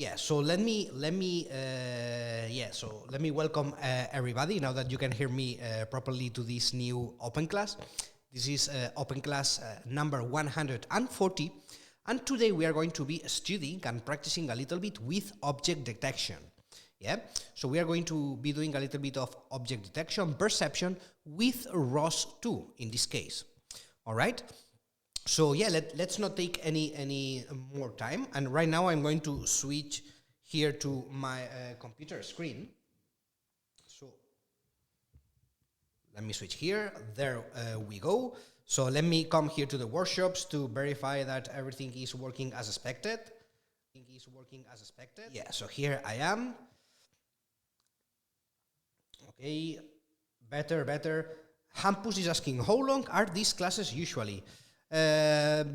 Yeah, so let me welcome everybody now that you can hear me properly to this new open class. This is open class number 140, and today we are going to be studying and practicing a little bit with object detection. Yeah, so we are going to be doing a little bit of object detection perception with ROS2 in this case. All right. So yeah, let's not take any more time. And right now I'm going to switch here to my computer screen. So let me switch here. There we go. So let me come here to the workshops to verify that everything is working as expected. Yeah, so here I am. Okay, better. Hampus is asking, how long are these classes usually? At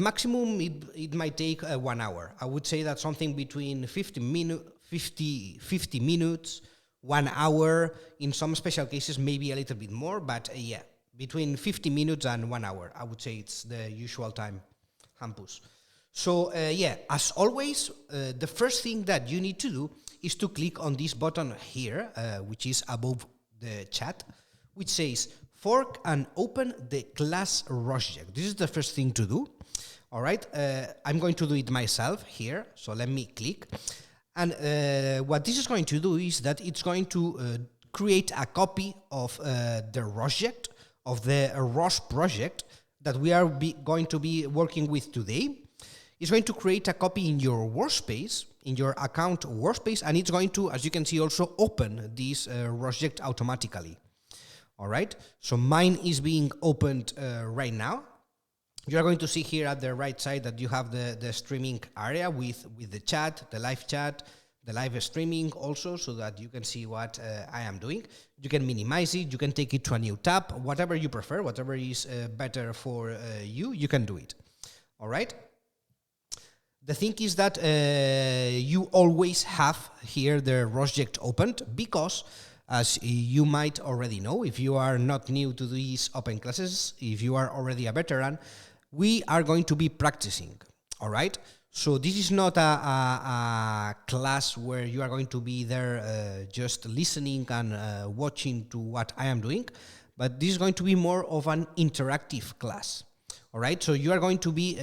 maximum, it might take 1 hour. I would say that something between 50 minutes, 1 hour. In some special cases, maybe a little bit more, but yeah, between 50 minutes and 1 hour. I would say it's the usual time, Hampus. So yeah, as always, the first thing that you need to do is to click on this button here, which is above the chat, which says fork and open the class rosject. This is the first thing to do. All right, I'm going to do it myself here. So let me click. And what this is going to do is that it's going to create a copy of the rosject, of the ROS project that we are going to be working with today. It's going to create a copy in your workspace, in your account workspace, and it's going to, as you can see, also open this rosject automatically. All right, so mine is being opened right now. You are going to see here at the right side that you have the streaming area with the chat, the live streaming also, so that you can see what I am doing. You can minimize it, you can take it to a new tab, whatever you prefer, whatever is better for you, you can do it. All right. The thing is that you always have here the rosject opened because, as you might already know, if you are not new to these open classes, if you are already a veteran, we are going to be practicing, all right? So this is not a class where you are going to be there just listening and watching to what I am doing, but this is going to be more of an interactive class, all right? So you are going to be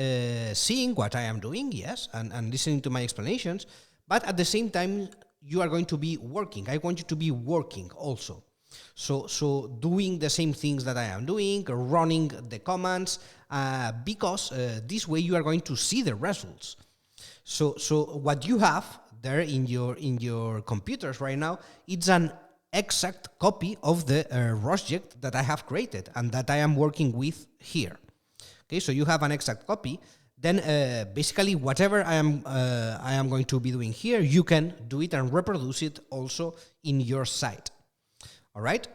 seeing what I am doing, yes, and listening to my explanations, but at the same time, you are going to be working. I want you to be working also. So doing the same things that I am doing, running the commands, because this way you are going to see the results. So what you have there in your computers right now, it's an exact copy of the rosject that I have created and that I am working with here. Okay, so you have an exact copy. Then basically whatever I am going to be doing here, you can do it and reproduce it also in your site. All right.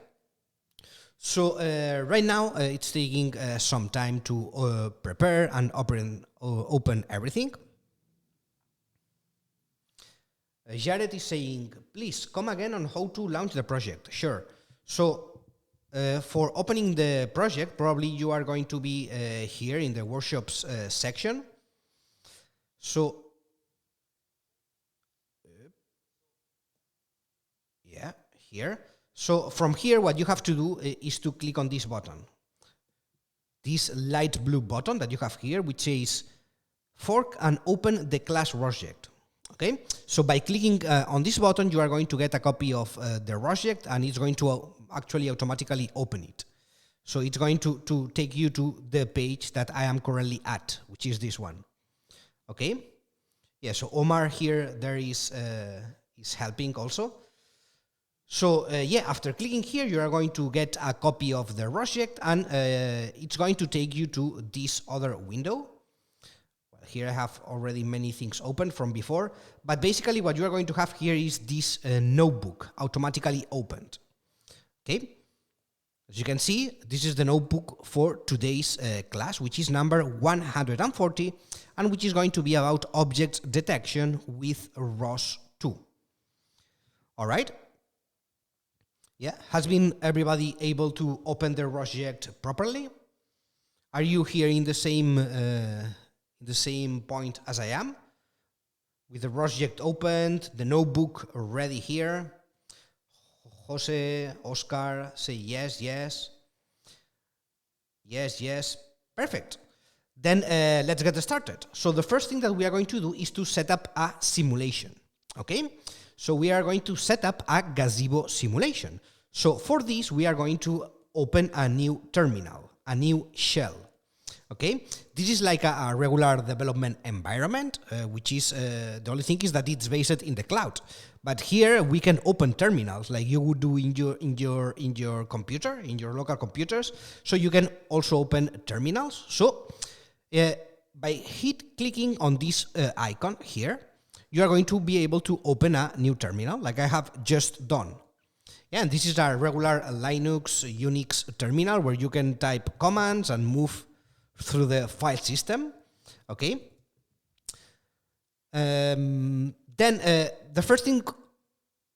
So right now it's taking some time to prepare and open everything. Jared is saying, please come again on how to launch the project. Sure. So for opening the project, probably you are going to be here in the workshops section. So, yeah, here. So from here, what you have to do is to click on this button. This light blue button that you have here, which says fork and open the class rosject. Okay, so by clicking on this button, you are going to get a copy of the rosject, and it's going to actually automatically open it. So it's going to take you to the page that I am currently at, which is this one. Okay, yeah. So Omar here there is helping also. So yeah, after clicking here, you are going to get a copy of the rosject, and it's going to take you to this other window. Here I have already many things open from before, but basically what you are going to have here is this notebook automatically opened. Okay, as you can see, this is the notebook for today's class, which is number 140, and which is going to be about object detection with ROS2. All right. Yeah, has been everybody able to open the rosject properly? Are you here in the same point as I am? with the rosject opened, the notebook ready here. Jose, Oscar, say yes, yes. Yes, yes. Perfect. Then let's get started. So the first thing that we are going to do is to set up a simulation. Okay? So we are going to set up a gazebo simulation. So for this, we are going to open a new terminal, a new shell. Okay, this is like a regular development environment, which is the only thing is that it's based in the cloud. But here we can open terminals like you would do in your computer, in your local computers. So you can also open terminals. So by clicking on this icon here, you are going to be able to open a new terminal, like I have just done. Yeah, and this is a regular Linux Unix terminal where you can type commands and move through the file system. Okay. Then the first thing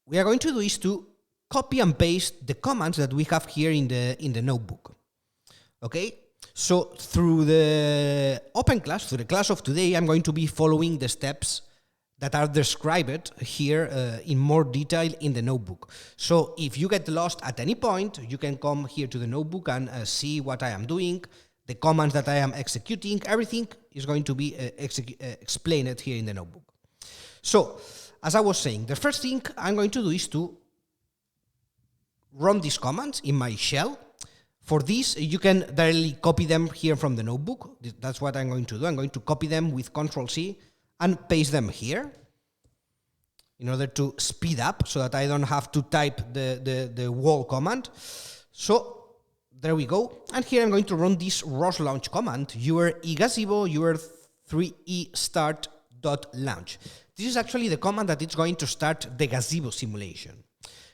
we are going to do is to copy and paste the commands that we have here in the notebook. Okay. So through the open class, through the class of today, I'm going to be following the steps that are described here in more detail in the notebook. So if you get lost at any point, you can come here to the notebook and see what I am doing, the commands that I am executing, everything is going to be explained here in the notebook. So, as I was saying, the first thing I'm going to do is to run these commands in my shell. For this, you can directly copy them here from the notebook. That's what I'm going to do. I'm going to copy them with Ctrl-C and paste them here in order to speed up so that I don't have to type the wall command. So there we go. And here I'm going to run this ROS launch command, your egazebo, your 3e start.launch. This is actually the command that is going to start the gazebo simulation.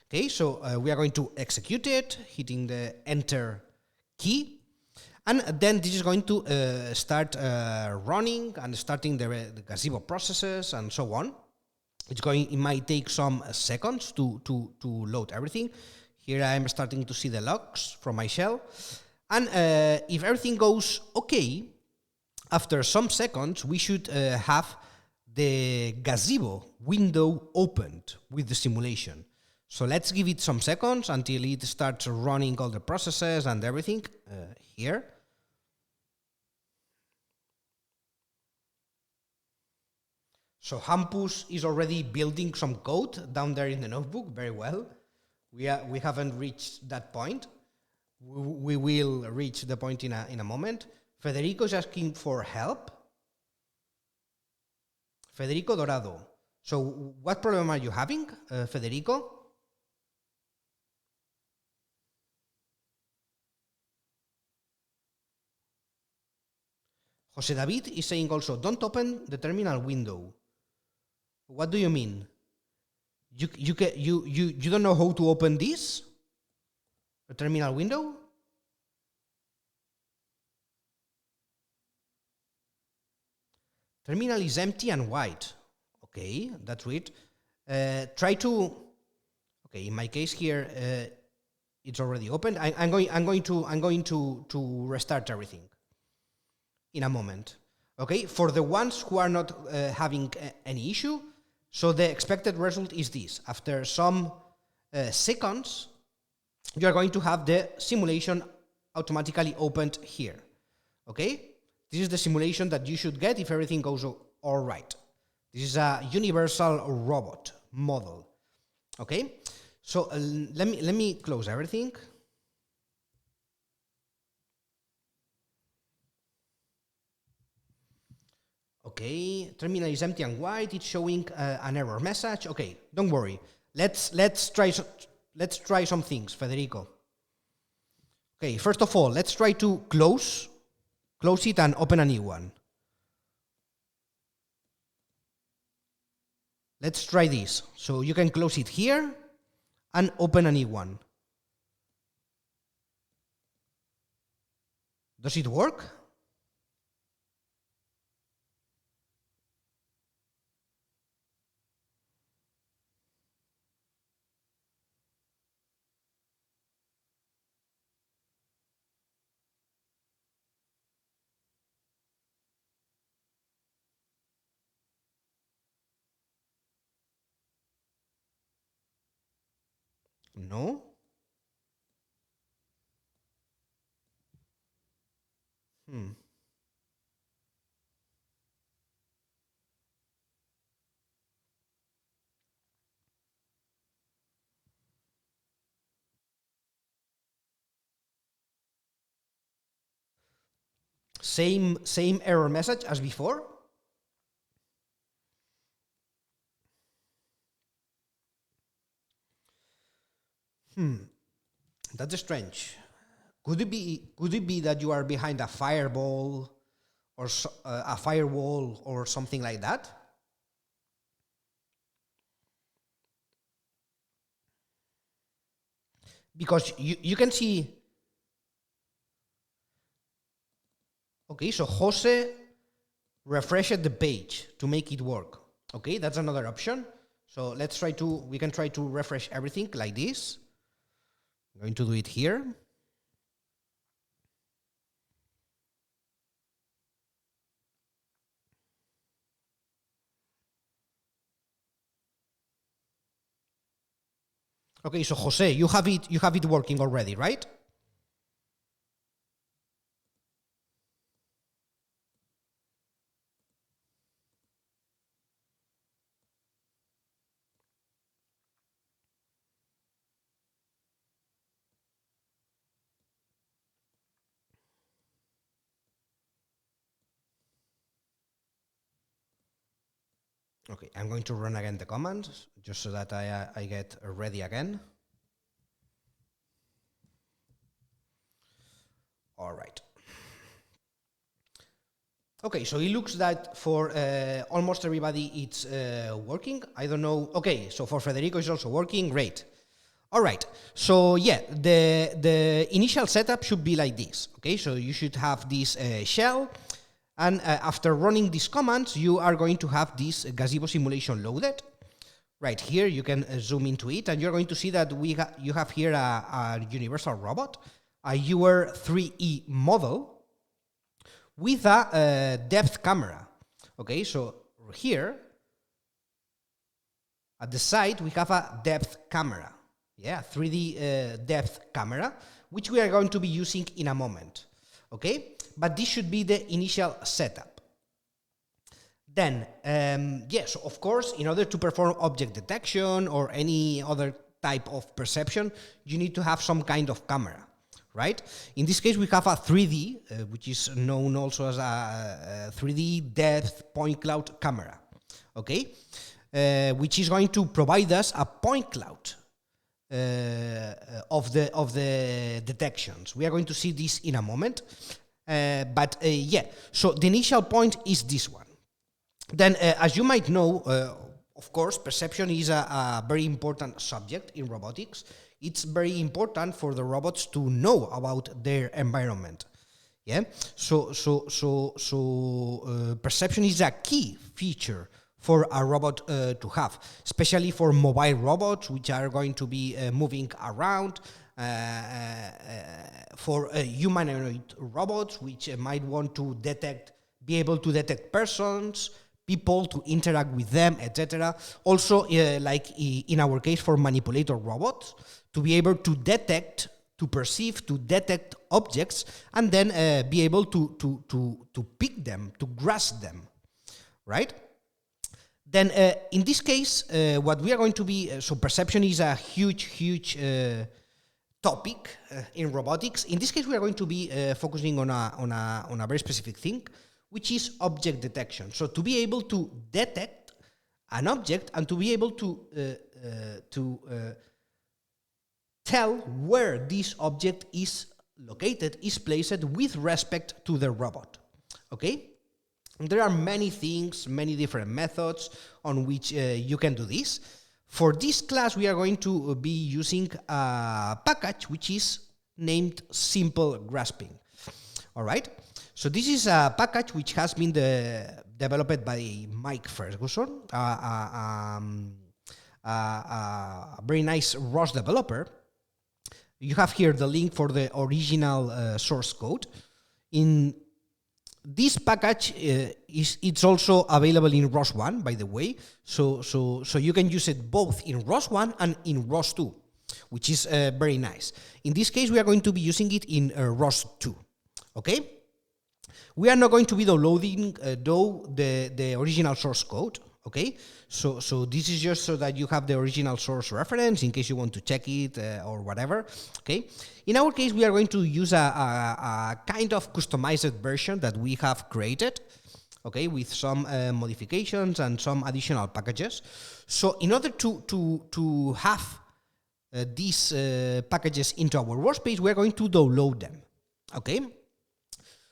Okay, so we are going to execute it, hitting the enter key. And then this is going to start running and starting the gazebo processes and so on. It might take some seconds to load everything. Here I am starting to see the logs from my shell. And if everything goes okay, after some seconds, we should have the gazebo window opened with the simulation. So let's give it some seconds until it starts running all the processes and everything here. So Hampus is already building some code down there in the notebook, very well. We haven't reached that point. We will reach the point in a moment. Federico is asking for help. Federico Dorado. So what problem are you having, Federico? Jose David is saying also, don't open the terminal window. What do you mean? You don't know how to open this? The terminal window? Terminal is empty and white. Okay, that's weird. Try to. Okay, in my case here, it's already opened. I'm going to restart everything in a moment. Okay, for the ones who are not having any issue, so the expected result is this. After some seconds, you are going to have the simulation automatically opened here. Okay, this is the simulation that you should get if everything goes all right. This is a universal robot model. Okay, so let me close everything. Okay, terminal is empty and white. It's showing an error message. Okay, don't worry. Let's try some things, Federico. Okay, first of all, let's try to close it and open a new one. Let's try this. So you can close it here and open a new one. Does it work? No. Same error message as before. That's strange. Could it be that you are behind a firewall or a firewall or something like that? Because you can see. Okay, so Jose refreshed the page to make it work. Okay, that's another option. So we can try to refresh everything like this. I'm going to do it here. Okay, so Jose, you have it working already, right? Okay, I'm going to run again the commands just so that I get ready again. All right. Okay, so it looks that for almost everybody it's working. I don't know. Okay, so for Federico it's also working. Great. All right. So yeah, the initial setup should be like this. Okay, so you should have this shell. And after running these commands, you are going to have this gazebo simulation loaded. Right here, you can zoom into it, and you're going to see that you have here a universal robot, a UR3E model with a depth camera. Okay, so here at the side, we have a depth camera. Yeah, 3D depth camera, which we are going to be using in a moment. Okay, but this should be the initial setup. Then, yes, of course, in order to perform object detection or any other type of perception, you need to have some kind of camera, right? In this case, we have a 3D, which is known also as a 3D depth point cloud camera, okay? Which is going to provide us a point cloud of the detections. We are going to see this in a moment. But yeah, so the initial point is this one. Then, as you might know, of course, perception is a very important subject in robotics. It's very important for the robots to know about their environment. Yeah, so perception is a key feature for a robot to have, especially for mobile robots, which are going to be moving around. For humanoid robots, which might want to be able to detect persons, people, to interact with them, etc. Also, like in our case for manipulator robots, to be able to detect, to perceive, to detect objects, and then be able to pick them, to grasp them, right? Then in this case, what we are going to be, so perception is a huge topic in robotics. In this case, we are going to be focusing on a very specific thing, which is object detection. So to be able to detect an object and to be able to tell where this object is located, is placed with respect to the robot. Okay? There are many things, many different methods on which you can do this. For this class, we are going to be using a package which is named Simple Grasping. All right? So this is a package which has been developed by Mike Ferguson, a very nice ROS developer. You have here the link for the original source code. In this package it's also available in ROS1, by the way, so you can use it both in ROS1 and in ROS2. which is very nice. In this case, we are going to be using it in ROS2, okay? We are not going to be downloading, though, the original source code, okay? So this is just so that you have the original source reference in case you want to check it or whatever, okay? In our case, we are going to use a kind of customized version that we have created, okay, with some modifications and some additional packages. So in order to have these packages into our workspace, we're going to download them, okay?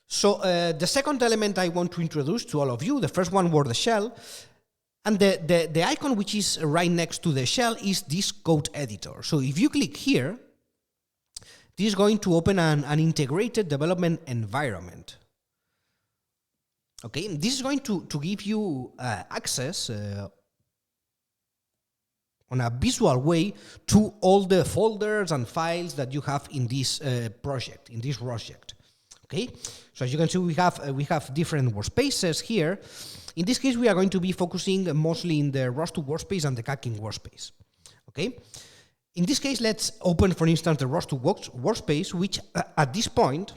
So the second element I want to introduce to all of you, the first one was the shell, and the icon which is right next to the shell is this code editor. So if you click here, this is going to open an integrated development environment. Okay, this is going to give you access on a visual way to all the folders and files that you have in this project, in this rosject. Okay, so as you can see, we have different workspaces here. In this case, we are going to be focusing mostly in the ROS2 workspace and the caching workspace. Okay, in this case, let's open, for instance, the ROS2 workspace, which at this point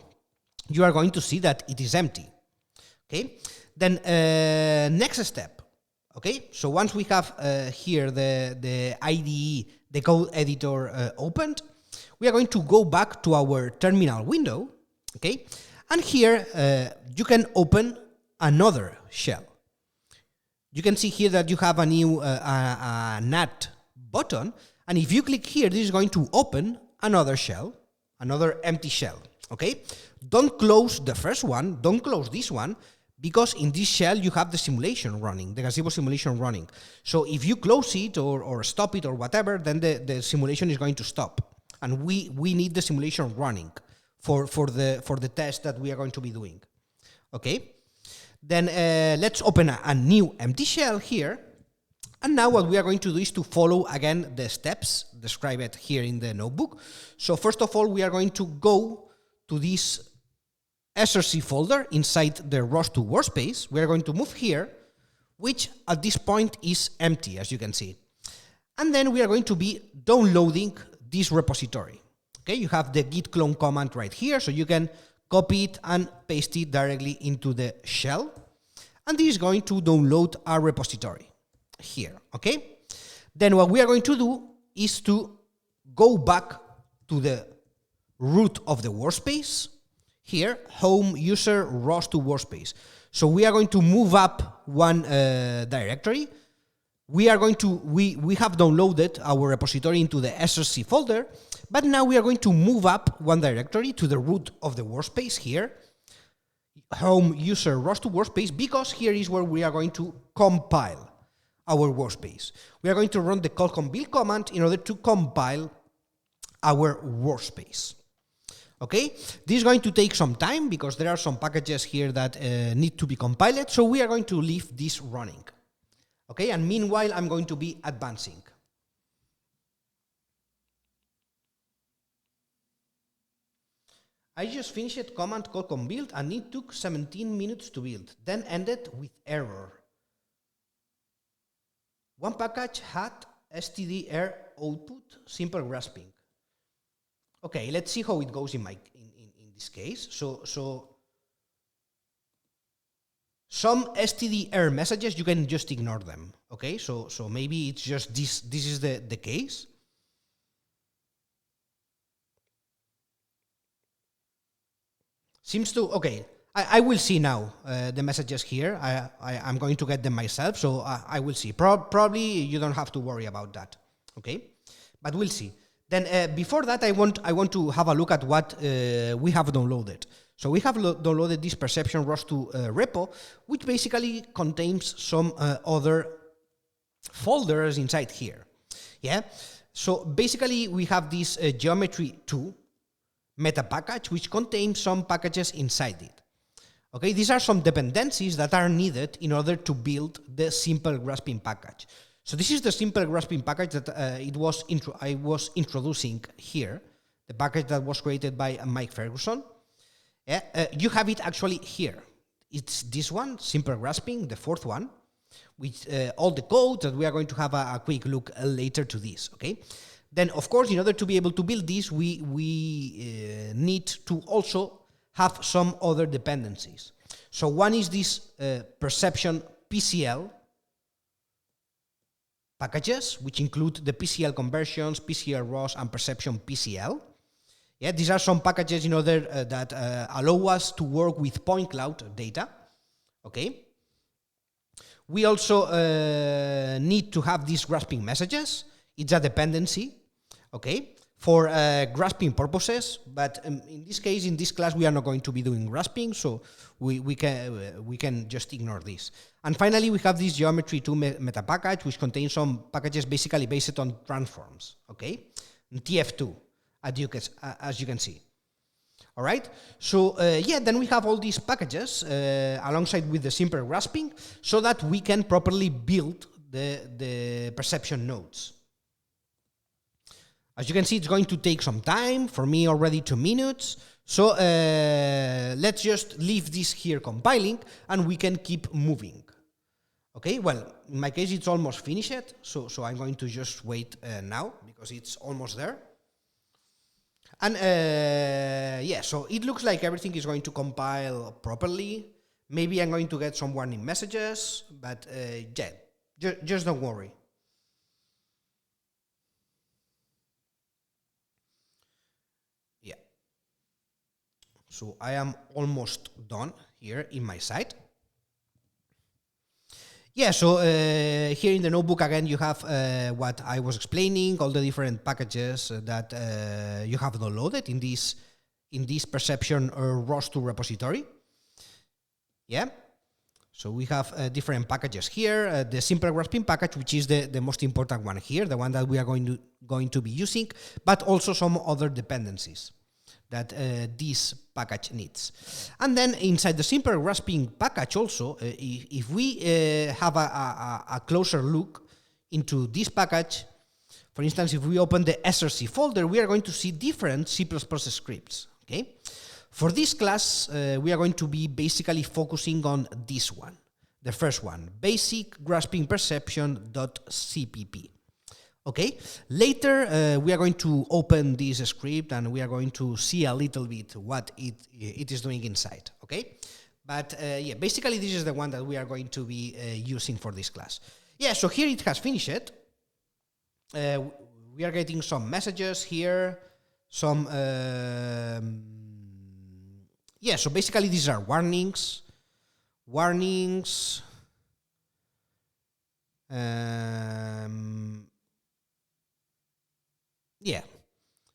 you are going to see that it is empty. Okay, then next step. Okay, so once we have here the IDE, the code editor opened, we are going to go back to our terminal window. Okay, and here you can open another shell. You can see here that you have a new NAT button, and if you click here, this is going to open another shell, another empty shell. Okay, don't close the first one, don't close this one, because in this shell you have the simulation running, the gazebo simulation running. So if you close it or stop it or whatever, then the simulation is going to stop, and we need the simulation running for the test that we are going to be doing. Okay, then let's open a new empty shell here, and now what we are going to do is to follow again the steps described here in the notebook. So first of all, we are going to go to this SRC folder inside the ROS2 workspace. We are going to move here, which at this point is empty, as you can see. And then we are going to be downloading this repository. Okay, you have the git clone command right here, so you can copy it and paste it directly into the shell. And this is going to download our repository here, okay? Then what we are going to do is to go back to the root of the workspace. Here, home user ROS2 workspace. So we are going to move up one directory. We are going to, we have downloaded our repository into the SRC folder, but now we are going to move up one directory to the root of the workspace here, home user ROS2 workspace, because here is where we are going to compile our workspace. We are going to run the callcom build command in order to compile our workspace. Okay, this is going to take some time because there are some packages here that need to be compiled, so we are going to leave this running. Okay, and meanwhile, I'm going to be advancing. I just finished command callcom build and it took 17 minutes to build, then ended with error. One package had std output, simple grasping. Okay, let's see how it goes in this case. So some std error messages, you can just ignore them. Okay, so maybe it's just this is the case. Seems to, okay, I will see now the messages here. I'm going to get them myself, so I will see. Probably you don't have to worry about that, okay? But we'll see. Then before that, I want to have a look at what we have downloaded. So we have downloaded this Perception ROS2 repo, which basically contains some other folders inside here. Yeah. So basically, we have this Geometry 2 meta package, which contains some packages inside it. Okay, these are some dependencies that are needed in order to build the simple grasping package. So this is the simple grasping package that I was introducing here, the package that was created by Mike Ferguson. Yeah, you have it actually here. It's this one, simple grasping, the fourth one, with all the code that we are going to have a quick look later to this. Okay, Then, of course, in order to be able to build this, we need to also have some other dependencies. So one is this perception PCL packages, which include the PCL conversions, PCL ROS, and perception PCL. Yeah, these are some packages in order that allow us to work with point cloud data. Okay. We also need to have these grasping messages. It's a dependency, okay, for grasping purposes. But in this case, in this class, we are not going to be doing grasping, so we can just ignore this. And finally, we have this geometry 2 meta package, which contains some packages basically based on transforms, okay, TF2, as you can see. All right, so yeah, then we have all these packages alongside with the simple grasping so that we can properly build the perception nodes. As you can see, it's going to take some time, for me already 2 minutes. So let's just leave this here compiling and we can keep moving. Okay, well, in my case, it's almost finished. So I'm going to just wait now because it's almost there. And yeah, so it looks like everything is going to compile properly. Maybe I'm going to get some warning messages, but yeah, just don't worry. Yeah. So I am almost done here in my site. Yeah, so here in the notebook, again, you have what I was explaining, all the different packages that you have downloaded in this perception ROS2 repository. Yeah, so we have different packages here. The simple grasping package, which is the most important one here, the one that we are going to be using, but also some other dependencies that this package needs. And then inside the simple grasping package also, if we have a closer look into this package, for instance, if we open the SRC folder, we are going to see different C++ scripts, okay? For this class, we are going to be basically focusing on this one, the first one, basic grasping perception.cpp. Okay, later we are going to open this script and we are going to see a little bit what it is doing inside, okay? But yeah, basically this is the one that we are going to be using for this class. Yeah, so here it has finished. We are getting some messages here, some, yeah, so basically these are warnings, yeah,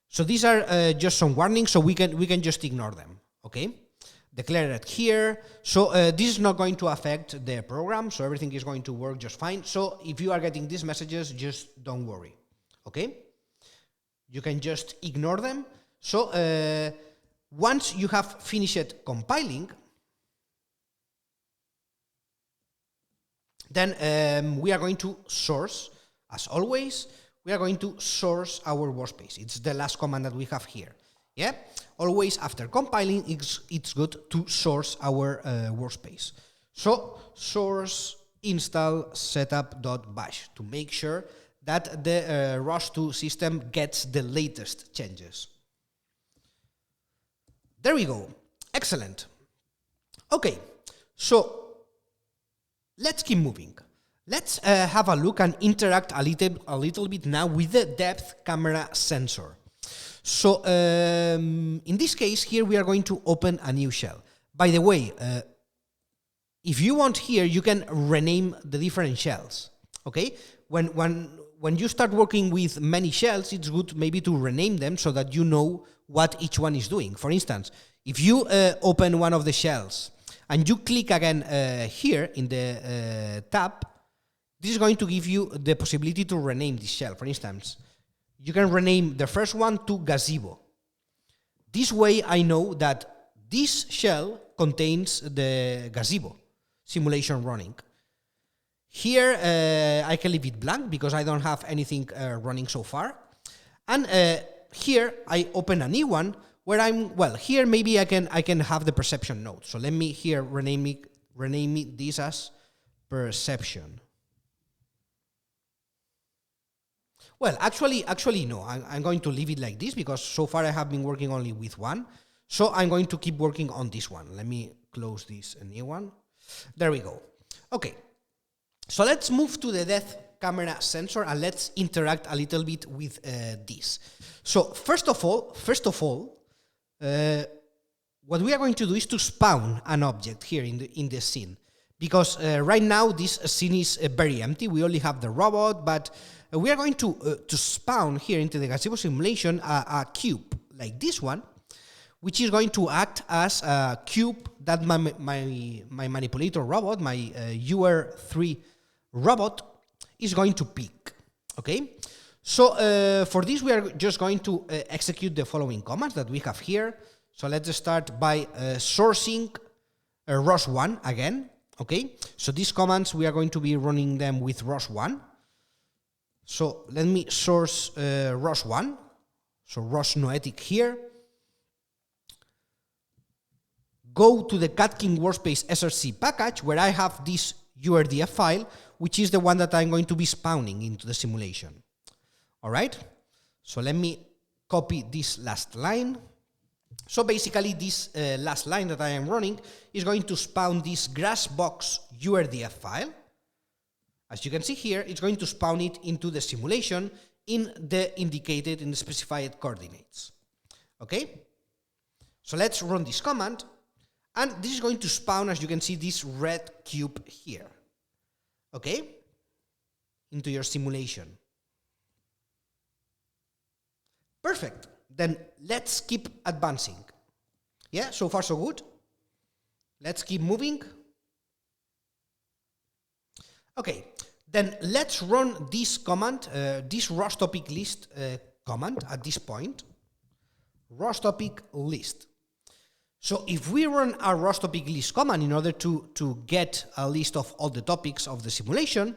so these are just some warnings, so we can just ignore them, okay? Declare it here. So this is not going to affect the program, so everything is going to work just fine. So if you are getting these messages, just don't worry, okay? You can just ignore them. So once you have finished compiling, then we are going to source, as always. We are going to source our workspace. It's the last command that we have here. Yeah, always after compiling, it's good to source our workspace. So source install setup.bash to make sure that the ROS2 system gets the latest changes. There we go. Excellent. Okay, so let's keep moving. Let's have a look and interact a little bit now with the depth camera sensor. So in this case here we are going to open a new shell. By the way, if you want here, you can rename the different shells. Okay, when you start working with many shells, it's good maybe to rename them so that you know what each one is doing. For instance, if you open one of the shells and you click again here in the tab, this is going to give you the possibility to rename this shell. For instance, you can rename the first one to gazebo. This way I know that this shell contains the gazebo simulation running. Here I can leave it blank because I don't have anything running so far. And here I open a new one where here maybe I can have the perception node. So let me here rename this as perception. Well, actually, no. I'm going to leave it like this because so far I have been working only with one. So I'm going to keep working on this one. Let me close this new one. There we go. Okay. So let's move to the depth camera sensor and let's interact a little bit with this. So first of all, what we are going to do is to spawn an object here in the scene. Because right now this scene is very empty. We only have the robot, but we are going to spawn here into the gazebo simulation a cube like this one, which is going to act as a cube that my manipulator robot, my UR3 robot, is going to pick. Okay? So for this, we are just going to execute the following commands that we have here. So let's start by sourcing ROS1 again. Okay, so these commands, we are going to be running them with ROS1. So let me source ROS1. So ROS noetic here. Go to the Catkin workspace SRC package where I have this URDF file, which is the one that I'm going to be spawning into the simulation. All right, so let me copy this last line. So basically this last line that I am running is going to spawn this grassbox URDF file. As you can see here, it's going to spawn it into the simulation in the specified coordinates. Okay? So let's run this command. And this is going to spawn, as you can see, this red cube here. Okay? Into your simulation. Perfect. Then let's keep advancing. Yeah, so far so good. Let's keep moving. Okay, then let's run this command, this ROS topic list command at this point. ROS topic list. So if we run our ROS topic list command in order to get a list of all the topics of the simulation,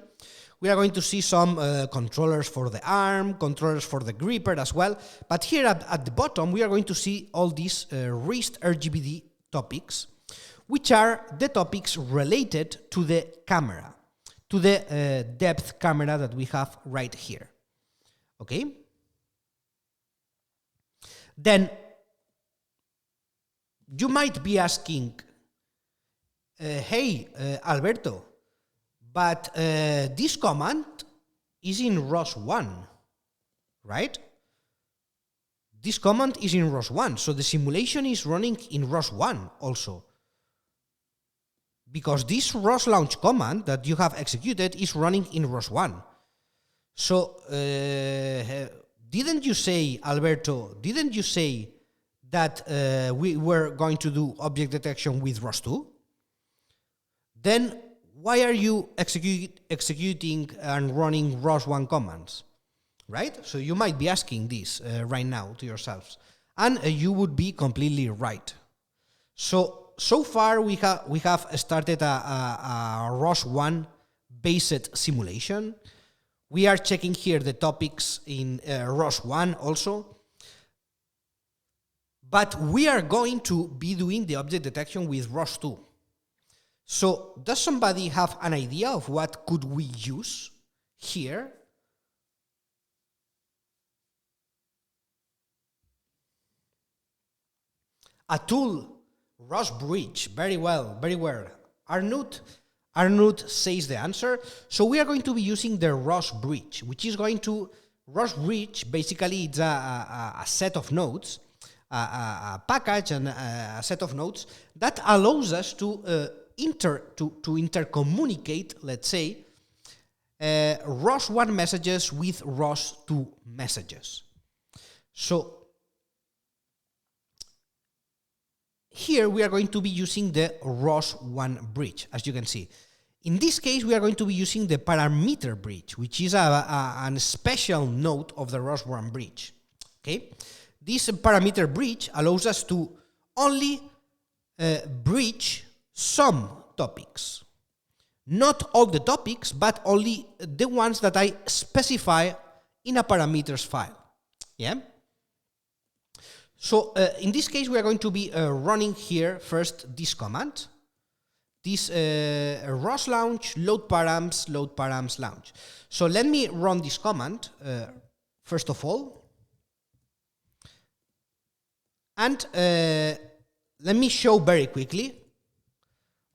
we are going to see some controllers for the arm, controllers for the gripper as well. But here at the bottom, we are going to see all these wrist RGBD topics, which are the topics related to the camera, to the depth camera that we have right here. Okay? Then you might be asking, hey, Alberto, but this command is in ROS1, right? This command is in ROS1, so the simulation is running in ROS1 also. Because this ROS launch command that you have executed is running in ROS1. So, didn't you say, Alberto, didn't you say that we were going to do object detection with ROS2? Then why are you executing and running ROS1 commands, right? So you might be asking this right now to yourselves, and you would be completely right. So far we have started a ROS1 based simulation. We are checking here the topics in ROS1 also, but we are going to be doing the object detection with ROS2. So, does somebody have an idea of what could we use here? A tool, ROS bridge, very well, very well. Arnold says the answer. So we are going to be using the ROS bridge, which is going to, ROS bridge, basically it's a set of nodes, a package and a set of nodes that allows us to intercommunicate, let's say, ROS1 messages with ROS2 messages. So here we are going to be using the ROS1 bridge, as you can see. In this case, we are going to be using the parameter bridge, which is a special node of the ROS1 bridge. Okay, this parameter bridge allows us to only bridge some topics. Not all the topics, but only the ones that I specify in a parameters file. Yeah? So in this case, we are going to be running here first this command. This ROS launch, load params launch. So let me run this command, first of all. And let me show very quickly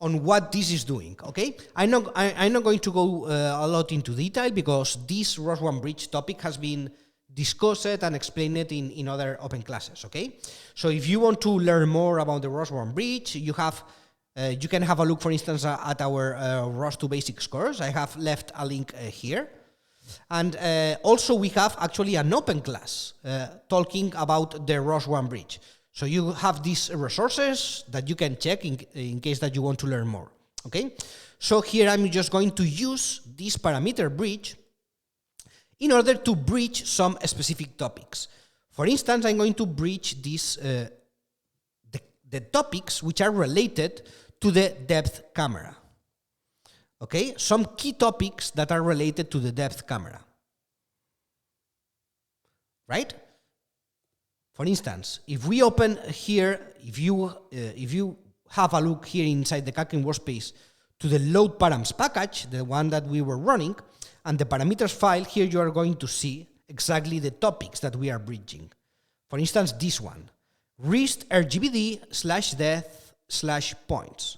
on what this is doing, okay? I'm not going to go a lot into detail because this ROS1 bridge topic has been discussed and explained in other open classes, okay? So if you want to learn more about the ROS1 bridge, you can have a look, for instance, at our ROS2 basics course. I have left a link here. And also we have actually an open class talking about the ROS1 bridge. So you have these resources that you can check in case that you want to learn more, okay? So here I'm just going to use this parameter bridge in order to bridge some specific topics. For instance, I'm going to bridge this, the topics which are related to the depth camera. Okay, some key topics that are related to the depth camera. Right? For instance, if we open here, if you have a look here inside the Kaken workspace to the load params package, the one that we were running, and the parameters file, here you are going to see exactly the topics that we are bridging. For instance, this one, RIST RGBD/depth/points.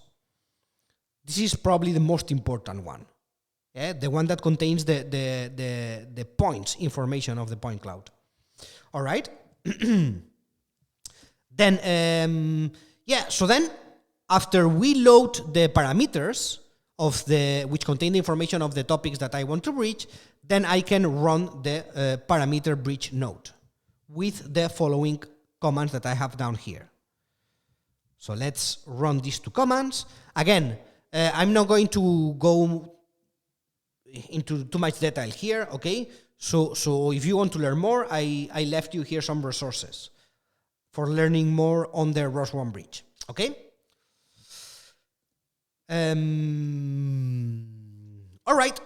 This is probably the most important one, yeah? The one that contains the points information of the point cloud. All right. Then, so then after we load the parameters of which contain the information of the topics that I want to bridge, then I can run the parameter bridge node with the following commands that I have down here. So let's run these two commands. Again, I'm not going to go into too much detail here, okay? So if you want to learn more, I left you here some resources for learning more on the ROS1 bridge, okay? All right,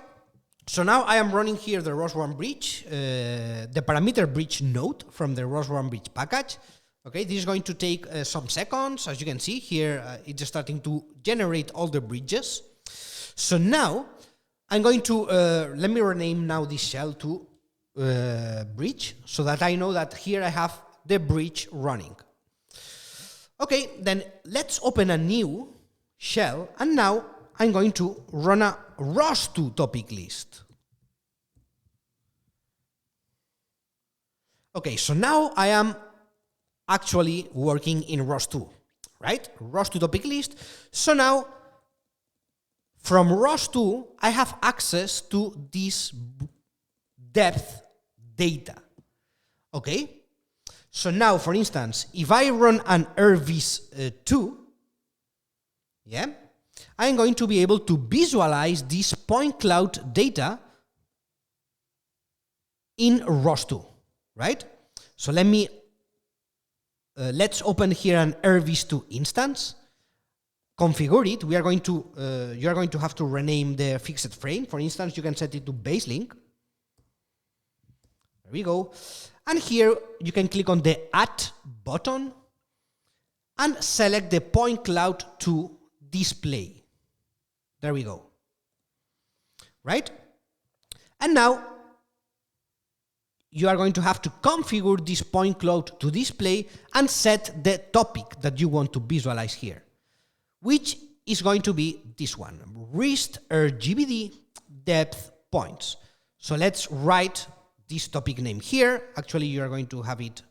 so now I am running here the ROS1 bridge, the parameter bridge node from the ROS1 bridge package. Okay, this is going to take some seconds. As you can see here, it's starting to generate all the bridges. So now I'm going to, let me rename now this shell to bridge so that I know that here I have the bridge running. Okay, then let's open a new shell, and now I'm going to run a ROS2 topic list. Okay, so now I am actually working in ROS2, right? ROS2 topic list. So now from ROS2, I have access to this depth data, okay? So now, for instance, if I run an ROS2, yeah, I'm going to be able to visualize this point cloud data in ROS2, right? So let's open here an ROS2 instance, configure it. You are going to have to rename the fixed frame. For instance, you can set it to base link. There we go. And here you can click on the Add button and select the point cloud to display. There we go. Right? And now you are going to have to configure this point cloud to display and set the topic that you want to visualize here, which is going to be this one, RIST RGBD depth points. So let's write this topic name here. Actually, you are going to have it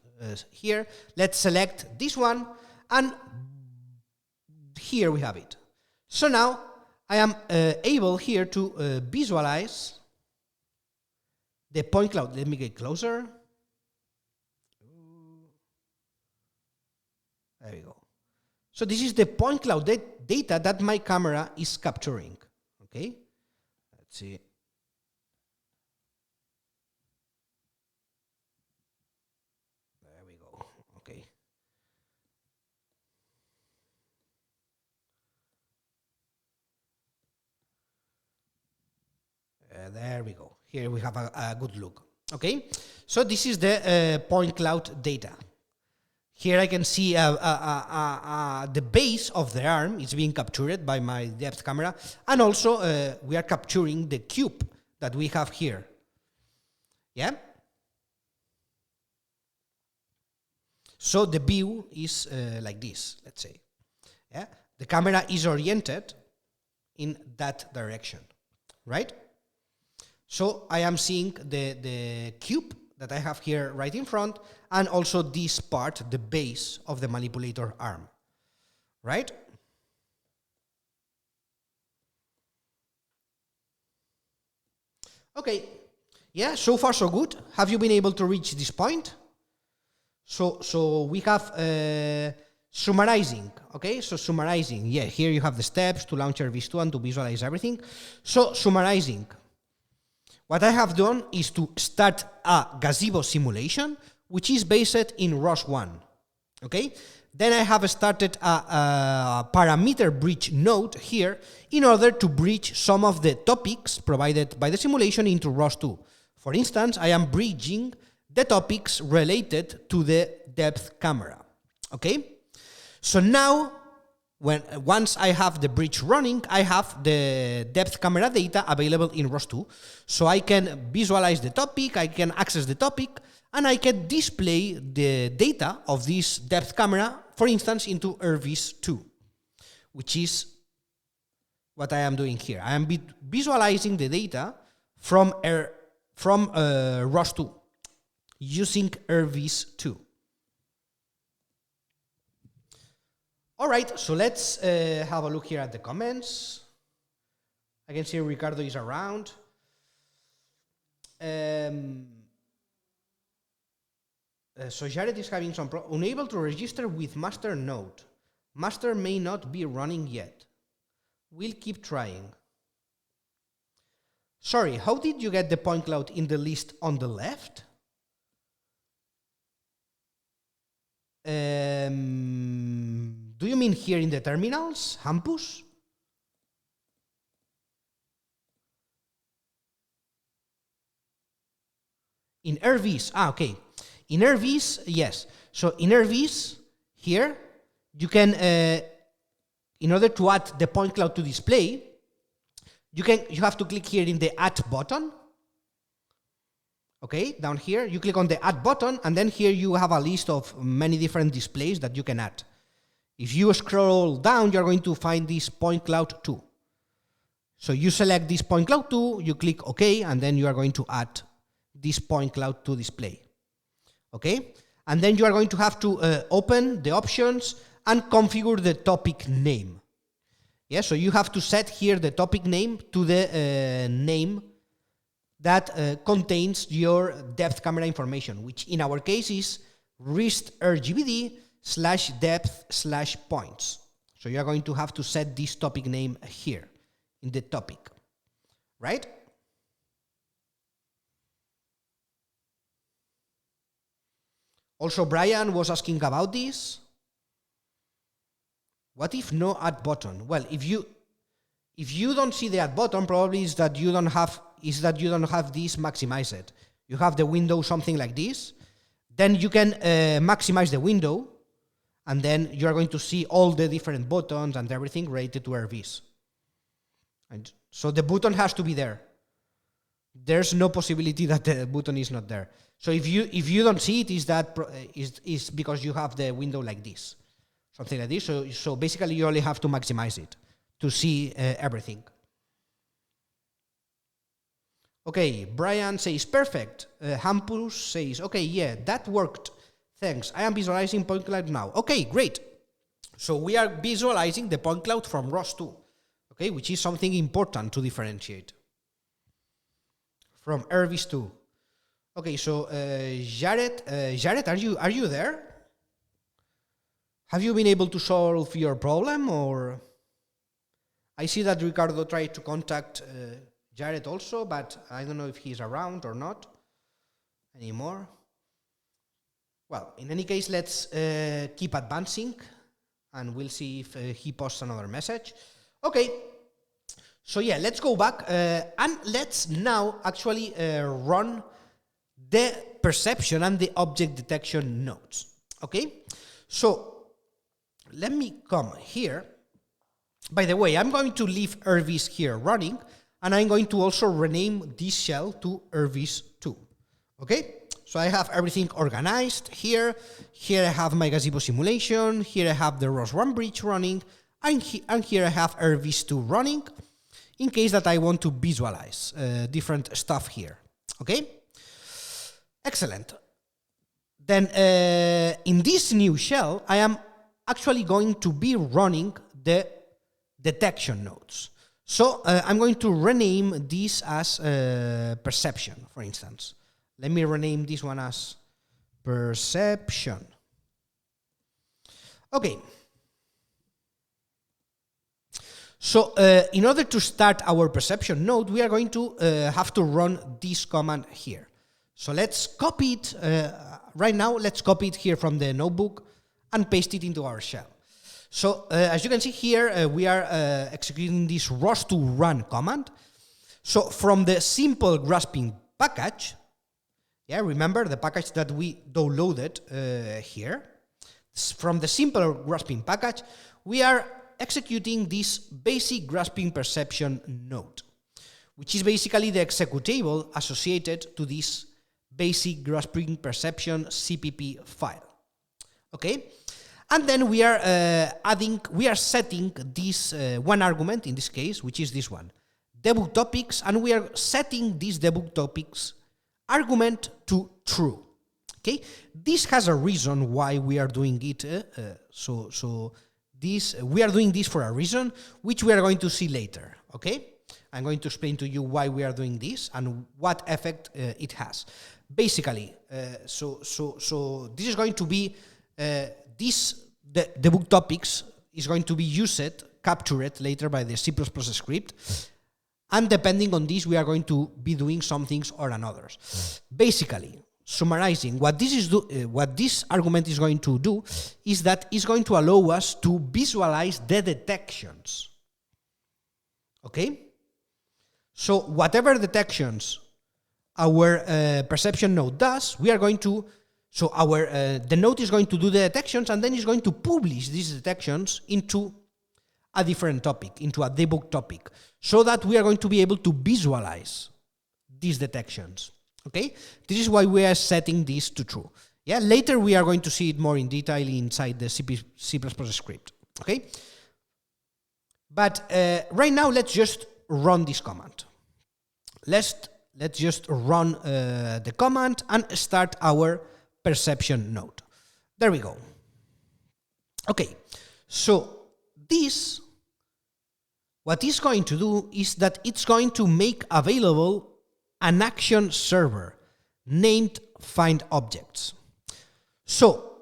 here. Let's select this one, and here we have it. So now I am able here to visualize the point cloud. Let me get closer. There we go. So this is the point cloud data that my camera is capturing. Okay, let's see. There we go. Okay. There we go. Here we have a good look. Okay, so this is the point cloud data. Here I can see the base of the arm is being captured by my depth camera, and also we are capturing the cube that we have here. Yeah. So the view is like this, let's say. Yeah? The camera is oriented in that direction, right? So I am seeing the cube that I have here right in front, and also this part, the base of the manipulator arm, right? Okay, yeah, so far so good. Have you been able to reach this point? So we have summarizing, okay? So summarizing, yeah, here you have the steps to launch ROS2 and to visualize everything. So summarizing, what I have done is to start a gazebo simulation, which is based in ROS1, okay? Then I have started a parameter bridge node here in order to bridge some of the topics provided by the simulation into ROS2. For instance, I am bridging the topics related to the depth camera, okay? So now, once I have the bridge running, I have the depth camera data available in ROS2, so I can visualize the topic, I can access the topic, and I can display the data of this depth camera, for instance, into ROS2, which is what I am doing here. I am visualizing the data from ROS2 using ROS2. All right, so let's have a look here at the comments. I can see Ricardo is around. So Jared is having some problem. Unable to register with master node. Master may not be running yet. We'll keep trying. Sorry, how did you get the point cloud in the list on the left? Do you mean here in the terminals, Hampus? In RVs, okay. In RVs, yes. So in RVs, here, you can, in order to add the point cloud to display, you have to click here in the add button. Okay, down here, you click on the add button, and then here you have a list of many different displays that you can add. If you scroll down, you're going to find this point cloud 2. So you select this point cloud 2, you click OK, and then you are going to add this point cloud to display. Okay, and then you are going to have to open the options and configure the topic name. Yeah, so you have to set here the topic name to the name that contains your depth camera information, which in our case is RIST RGBD/depth/points. So you are going to have to set this topic name here in the topic, right? Also, Brian was asking about this. What if no add button? Well, if you don't see the add button, probably is that you don't have this maximized. You have the window something like this. Then you can maximize the window, and then you are going to see all the different buttons and everything related to RVs. And so the button has to be there. There's no possibility that the button is not there. So if you don't see it, is because you have the window like this, something like this. So basically, you only have to maximize it to see everything. Okay, Brian says perfect. Hampus says okay, yeah, that worked. Thanks. I am visualizing point cloud now. Okay, great. So we are visualizing the point cloud from ROS2, okay, which is something important to differentiate from ROS2. Okay, so Jared, are you there? Have you been able to solve your problem, or I see that Ricardo tried to contact Jared also, but I don't know if he's around or not anymore. Well, in any case, let's keep advancing, and we'll see if he posts another message. Okay, so yeah, let's go back, and let's now actually run the perception and the object detection nodes. Okay, so let me come here. By the way, I'm going to leave ROS here running, and I'm going to also rename this shell to ROS2. Okay, So I have everything organized here. Here I have my gazebo simulation. Here I have the ROS1 bridge running. And here I have ROS2 running in case that I want to visualize different stuff here. Okay? Excellent. Then in this new shell, I am actually going to be running the detection nodes. So I'm going to rename this as perception, for instance. Let me rename this one as perception. Okay. So in order to start our perception node, we are going to have to run this command here. So let's copy it. Right now, let's copy it here from the notebook and paste it into our shell. So as you can see here, we are executing this ROS2 run command. So from the simple grasping package, yeah, remember the package that we downloaded here. From the simple grasping package, we are executing this basic grasping perception node, which is basically the executable associated to this basic grasping perception CPP file. Okay? And then we are setting this one argument in this case, which is this one, debug topics, and we are setting this debug topics argument to true. Okay? This has a reason why we are doing it. We are doing this for a reason, which we are going to see later. Okay? I'm going to explain to you why we are doing this and what effect it has. Basically, so this is going to be the debug topics is going to be used, captured later by the C++ script, and depending on this, we are going to be doing some things or others. Basically, summarizing, what this argument is going to do is that it's going to allow us to visualize the detections. Okay? So whatever detections our perception node does, we are going to, so the node is going to do the detections and then it's going to publish these detections into a different topic, into a debug topic, so that we are going to be able to visualize these detections. Okay? This is why we are setting this to true. Yeah, later we are going to see it more in detail inside the C++ script. Okay? But right now, let's just run this command. Let's just run the command and start our perception node. There we go. Okay, so this, what it's going to do is that it's going to make available an action server named find objects. So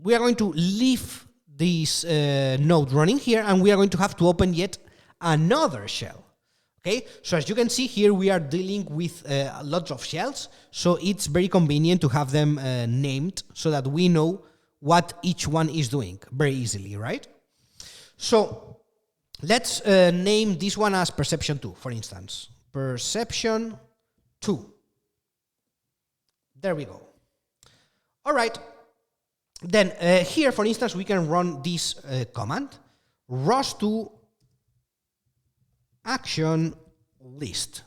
we are going to leave this node running here and we are going to have to open yet another shell. Okay, so as you can see here, we are dealing with lots of shells, so it's very convenient to have them named so that we know what each one is doing very easily, right? So let's name this one as perception 2, for instance. Perception 2. There we go. All right. Then here, for instance, we can run this command, ROS2 action list.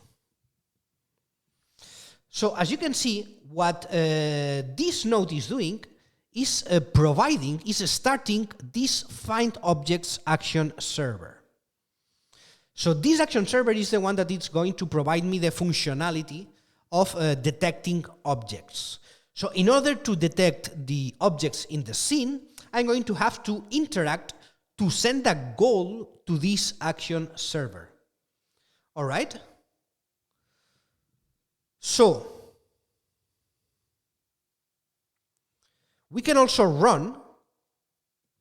So as you can see, what this node is doing is starting this find objects action server. So this action server is the one that is going to provide me the functionality of detecting objects. So in order to detect the objects in the scene, I'm going to have to interact to send a goal to this action server. All right? So we can also run,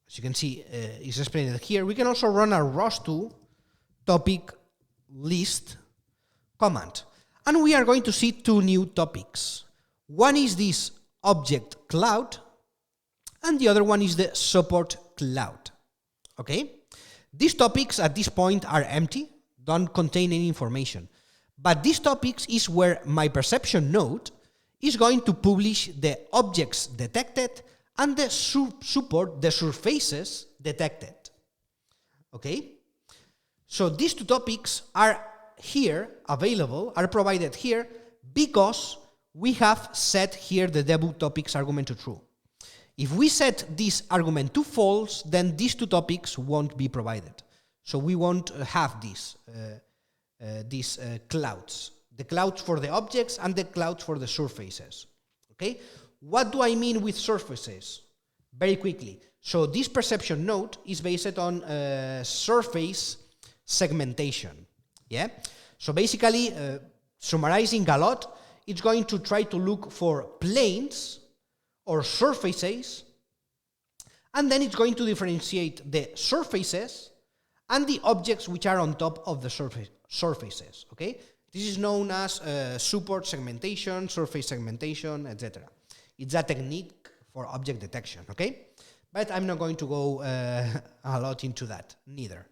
as you can see, it's explained here, we can also run a ROS2 topic list command. And we are going to see two new topics. One is this object cloud, and the other one is the support cloud. Okay? These topics at this point are empty, don't contain any information. But these topics is where my perception node is going to publish the objects detected and the support the surfaces detected. Okay? So these two topics are here, available, are provided here because we have set here the debug topics argument to true. If we set this argument to false, then these two topics won't be provided. So we won't have these clouds. The clouds for the objects and the clouds for the surfaces. Okay? What do I mean with surfaces? Very quickly. So this perception node is based on surface segmentation. Yeah? So basically, summarizing a lot, it's going to try to look for planes or surfaces, and then it's going to differentiate the surfaces and the objects which are on top of the surfaces, okay? This is known as support segmentation, surface segmentation, etc. It's a technique for object detection, okay? But I'm not going to go a lot into that, neither.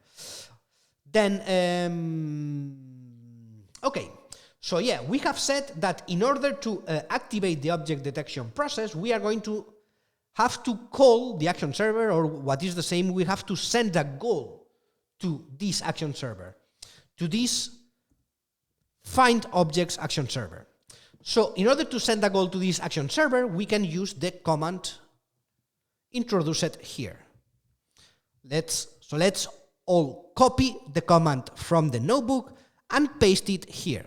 Then, okay. So yeah, we have said that in order to activate the object detection process, we are going to have to call the action server, or what is the same, we have to send a goal to this action server, to this find objects action server. So in order to send a goal to this action server, we can use the command introduced here. Let's all copy the command from the notebook and paste it here.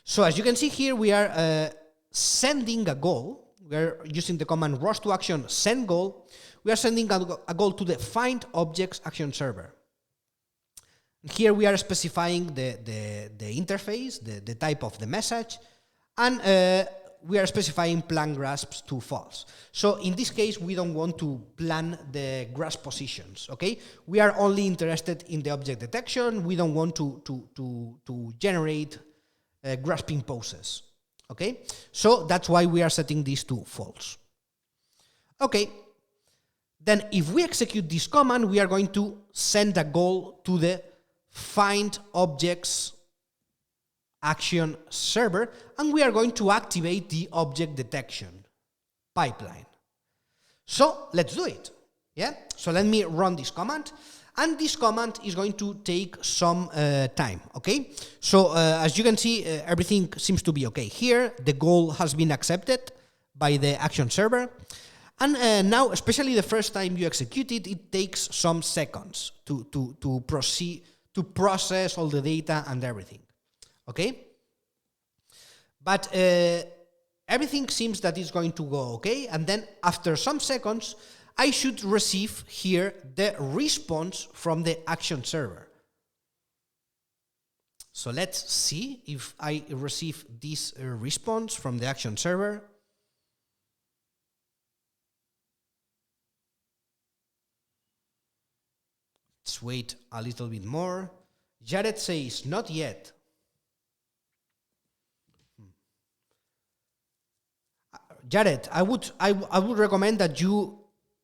So as you can see here, we are sending a goal. We are using the command ROS2 action send goal. We are sending a goal to the find objects action server. Here we are specifying the interface, the type of the message, and we are specifying plan grasps to false. So in this case, we don't want to plan the grasp positions, okay? We are only interested in the object detection. We don't want to generate grasping poses, okay? So that's why we are setting these to false. Okay, then if we execute this command, we are going to send a goal to the find objects action server, and we are going to activate the object detection pipeline. So let's do it, yeah? So let me run this command. And this command is going to take some time, okay? So as you can see, everything seems to be okay here. The goal has been accepted by the action server. And now, especially the first time you execute it, it takes some seconds to proceed, to process all the data and everything, okay? But everything seems that it's going to go okay. And then after some seconds, I should receive here the response from the action server. So let's see if I receive this response from the action server. Let's wait a little bit more. Jared says, not yet. Jared, I would recommend that you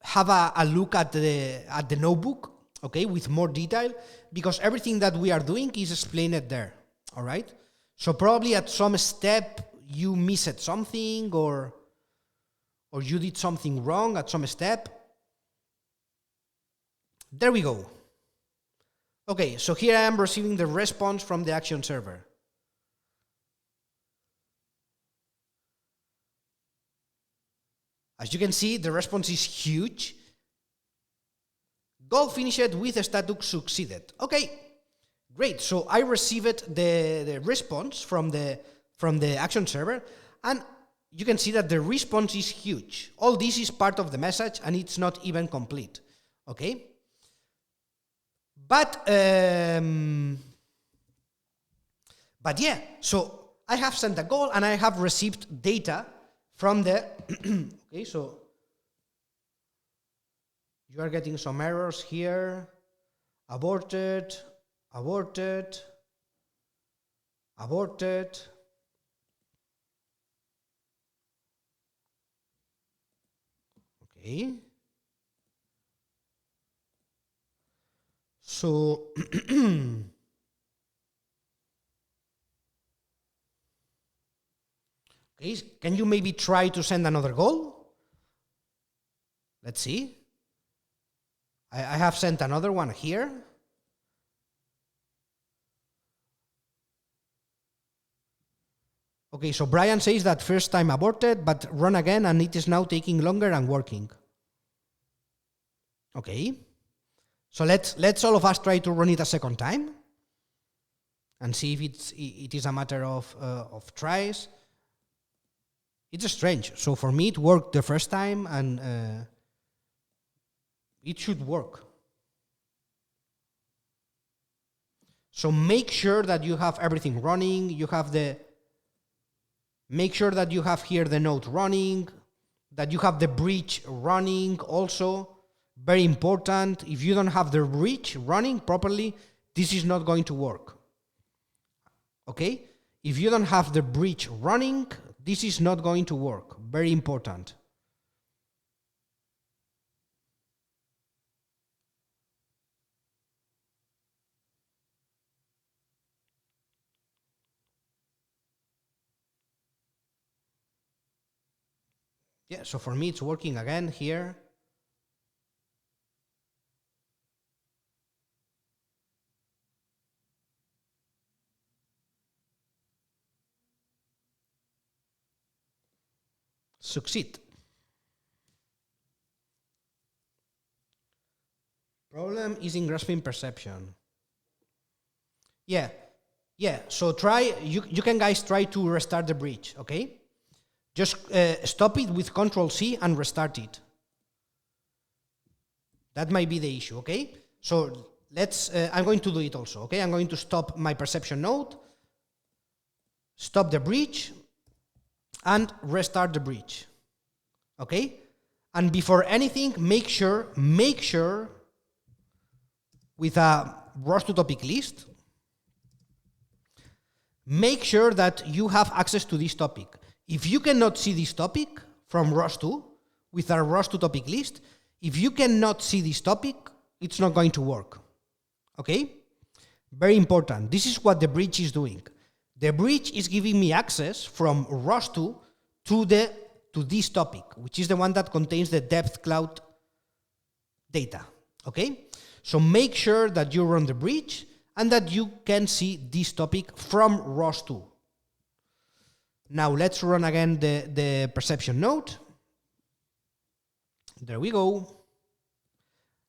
have a look at the notebook, okay, with more detail, because everything that we are doing is explained there, all right? So probably at some step you missed something, or you did something wrong at some step. There we go. Okay, so here I am receiving the response from the action server. As you can see, the response is huge. Goal finished with a status succeeded. Okay, great. So I received the response from the action server, and you can see that the response is huge. All this is part of the message, and it's not even complete. Okay, but yeah. So I have sent a goal, and I have received data from the okay, so you are getting some errors here. Aborted, aborted, aborted. Okay. So okay, can you maybe try to send another goal? Let's see. I have sent another one here. Okay, so Brian says that first time aborted, but run again, and it is now taking longer and working. Okay, so let's all of us try to run it a second time and see if it is a matter of tries. It's strange. So for me, it worked the first time, and it should work. So make sure that you have everything running. Make sure that you have here the node running, that you have the bridge running also. Very important. If you don't have the bridge running properly, this is not going to work. Okay? If you don't have the bridge running, this is not going to work. Very important. Yeah, so for me it's working again here. Succeed. Problem is in grasping perception. Yeah, so you can guys try to restart the bridge, okay? Just stop it with Control-C and restart it. That might be the issue, okay? So I'm going to do it also, okay? I'm going to stop my perception node, stop the bridge, and restart the bridge, okay? And before anything, make sure with a ROS2 topic list, make sure that you have access to this topic. If you cannot see this topic from ROS2 with our ROS2 topic list, if you cannot see this topic, it's not going to work. Okay? Very important. This is what the bridge is doing. The bridge is giving me access from ROS2 to this topic, which is the one that contains the depth cloud data. Okay? So make sure that you run the bridge and that you can see this topic from ROS2. Now let's run again the perception node. There we go.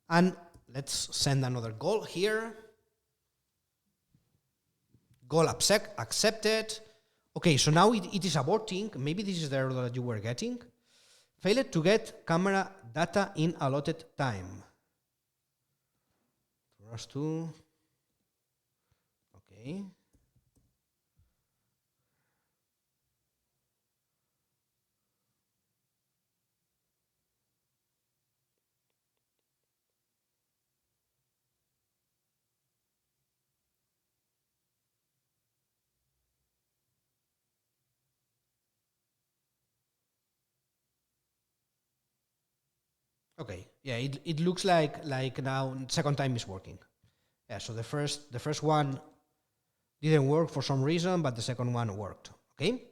And let's send another goal here. Goal accepted. Okay, so now it is aborting. Maybe this is the error that you were getting. Failed to get camera data in allotted time. ROS2. Okay. Okay, yeah, it looks like now second time is working. Yeah, so the first one didn't work for some reason, but the second one worked. Okay.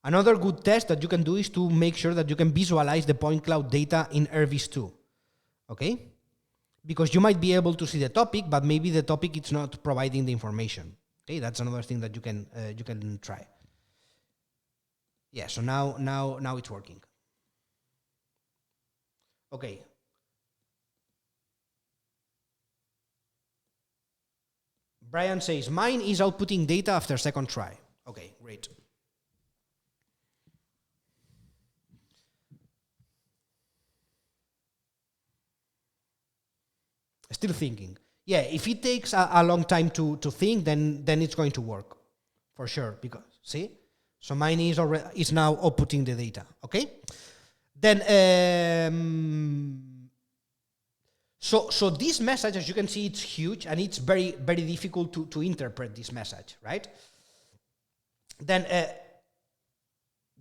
Another good test that you can do is to make sure that you can visualize the point cloud data in ROS2. Okay, because you might be able to see the topic, but maybe the topic is not providing the information. Okay, that's another thing that you can try. Yeah, so now it's working. Okay. Brian says, mine is outputting data after second try. Okay, great. Still thinking. Yeah, if it takes a long time to think, then it's going to work. For sure, because, see? So mine is now outputting the data, okay? Then, so this message, as you can see, it's huge, and it's very, very difficult to interpret this message, right? Then,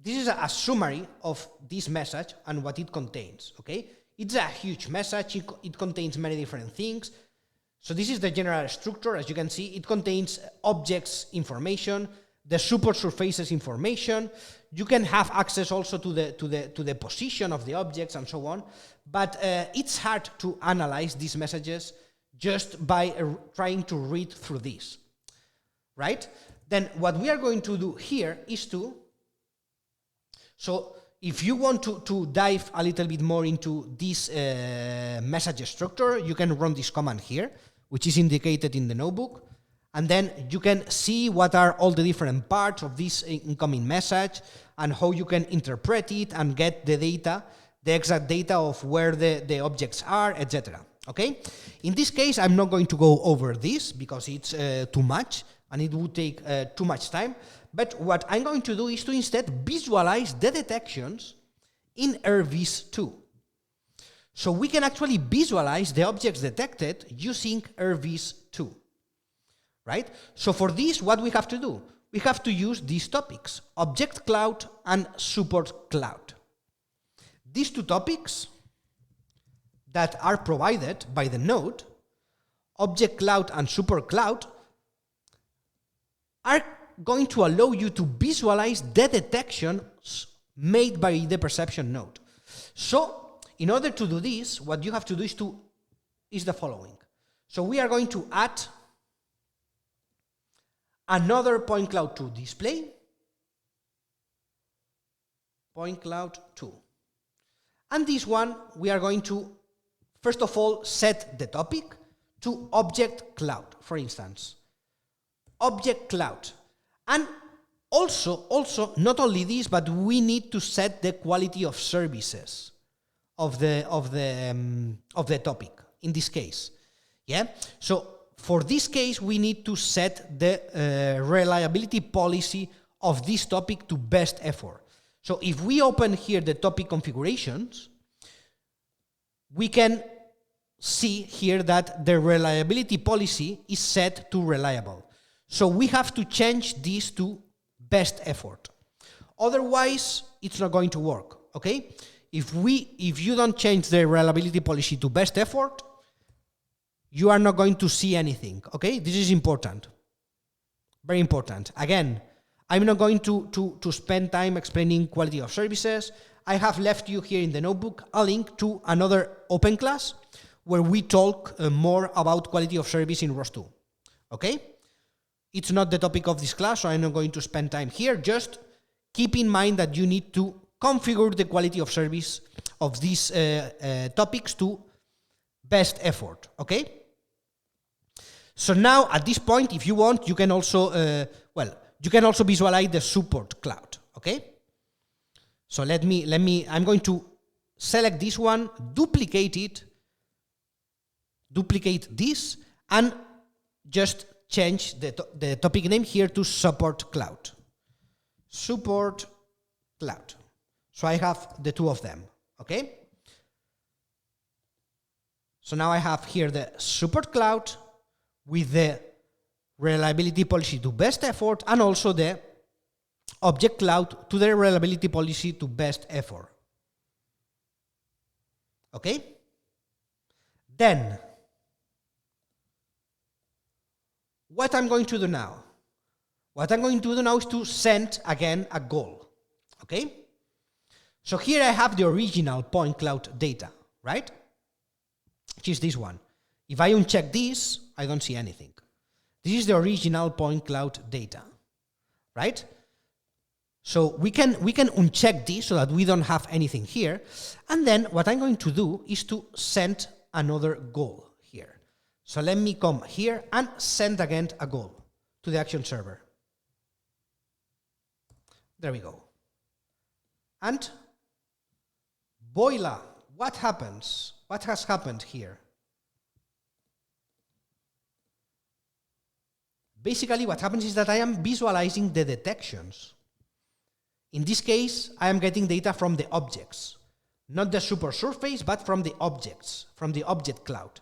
this is a summary of this message and what it contains, okay? It's a huge message. It contains many different things. So this is the general structure. As you can see, it contains objects information, the support surfaces information. You can have access also to the position of the objects and so on. But it's hard to analyze these messages just by trying to read through this, right? Then what we are going to do here is so if you want to dive a little bit more into this message structure, you can run this command here, which is indicated in the notebook. And then you can see what are all the different parts of this incoming message and how you can interpret it and get the data, the exact data of where the objects are, etc. Okay? In this case, I'm not going to go over this because it's too much and it would take too much time. But what I'm going to do is to instead visualize the detections in ROS2. So we can actually visualize the objects detected using ROS2. Right? So for this, what we have to do? We have to use these topics, Object Cloud and Support Cloud. These two topics that are provided by the node, Object Cloud and Support Cloud, are going to allow you to visualize the detections made by the perception node. So in order to do this, what you have to do is the following. So we are going to add another point cloud to display, point cloud 2. And this one, we are going to, first of all, set the topic to object cloud, for instance. Object cloud. And also, not only this, but we need to set the quality of services of the topic, in this case. Yeah? So, for this case, we need to set the reliability policy of this topic to best effort. So if we open here the topic configurations, we can see here that the reliability policy is set to reliable. So we have to change this to best effort. Otherwise, it's not going to work, okay? If you don't change the reliability policy to best effort, you are not going to see anything, okay? This is important, very important. Again, I'm not going to spend time explaining quality of services. I have left you here in the notebook a link to another open class where we talk more about quality of service in ROS2, okay? It's not the topic of this class, so I'm not going to spend time here. Just keep in mind that you need to configure the quality of service of these topics to best effort, okay? So now, at this point, if you want, you can also, you can also visualize the support cloud, okay? So I'm going to select this one, duplicate it, duplicate this, and just change the topic name here to support cloud. Support cloud. So I have the two of them, okay? So now I have here the support cloud with the reliability policy to best effort and also the object cloud to the reliability policy to best effort. Okay? Then, what I'm going to do now? What I'm going to do now is to send again a goal. Okay? So here I have the original point cloud data, right? Which is this one. If I uncheck this, I don't see anything. This is the original point cloud data, right? So we can uncheck this so that we don't have anything here. And then what I'm going to do is to send another goal here. So let me come here and send again a goal to the action server. There we go. And voila, what happens? What has happened here? Basically, what happens is that I am visualizing the detections. In this case, I am getting data from the objects, not the supersurface, but from the objects, from the object cloud.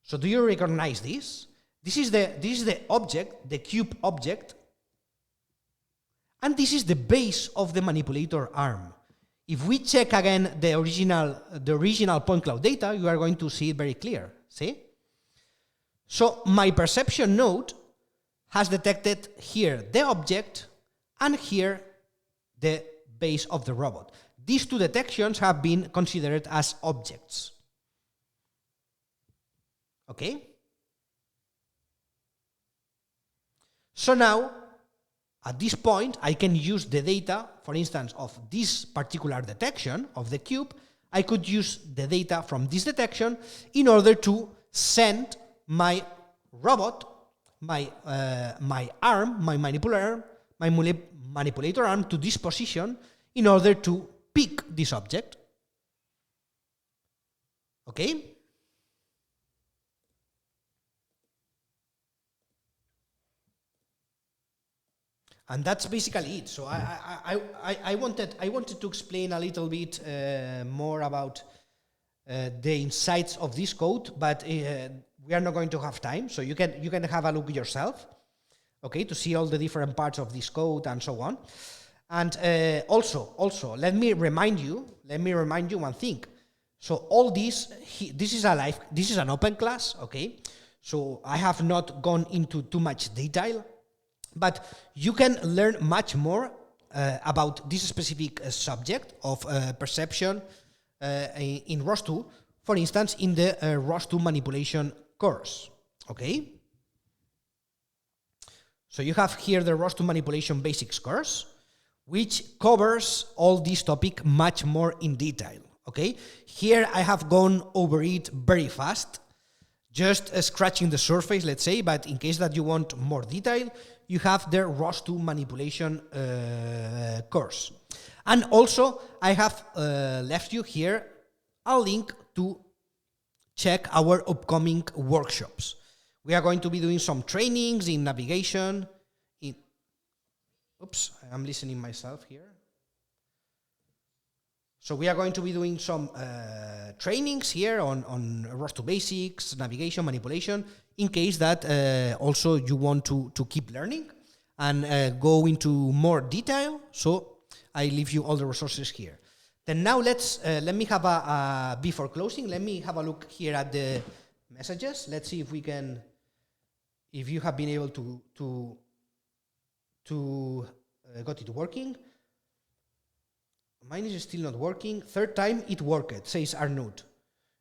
So do you recognize this? This is the object, the cube object, and this is the base of the manipulator arm. If we check again the original point cloud data, you are going to see it very clear. See? So my perception node has detected here the object and here the base of the robot. These two detections have been considered as objects. Okay? So now, at this point, I can use the data, for instance, of this particular detection of the cube. I could use the data from this detection in order to send my robot, my arm, my manipulator arm to this position in order to pick this object. Okay? And that's basically it. So I wanted to explain a little bit more about the insights of this code, but we are not going to have time. So you can have a look yourself, okay, to see all the different parts of this code and so on. And also, let me remind you one thing. So all this is an open class, okay. So I have not gone into too much detail. But you can learn much more about this specific subject of perception in ROS2, for instance, in the ROS2 manipulation course, okay? So you have here the ROS2 manipulation basics course, which covers all this topic much more in detail, okay? Here I have gone over it very fast, just scratching the surface, let's say, but in case that you want more detail, you have the ROS2 manipulation course. And also, I have left you here a link to check our upcoming workshops. We are going to be doing some trainings in navigation. Oops, I'm listening myself here. So we are going to be doing some trainings here on ROS2 basics, navigation, manipulation, in case that also you want to keep learning and go into more detail. So I leave you all the resources here. Then now let me have before closing, let me have a look here at the messages. Let's see if we can, if you have been able to got it working. Mine is still not working. Third time it worked, says Arnaud.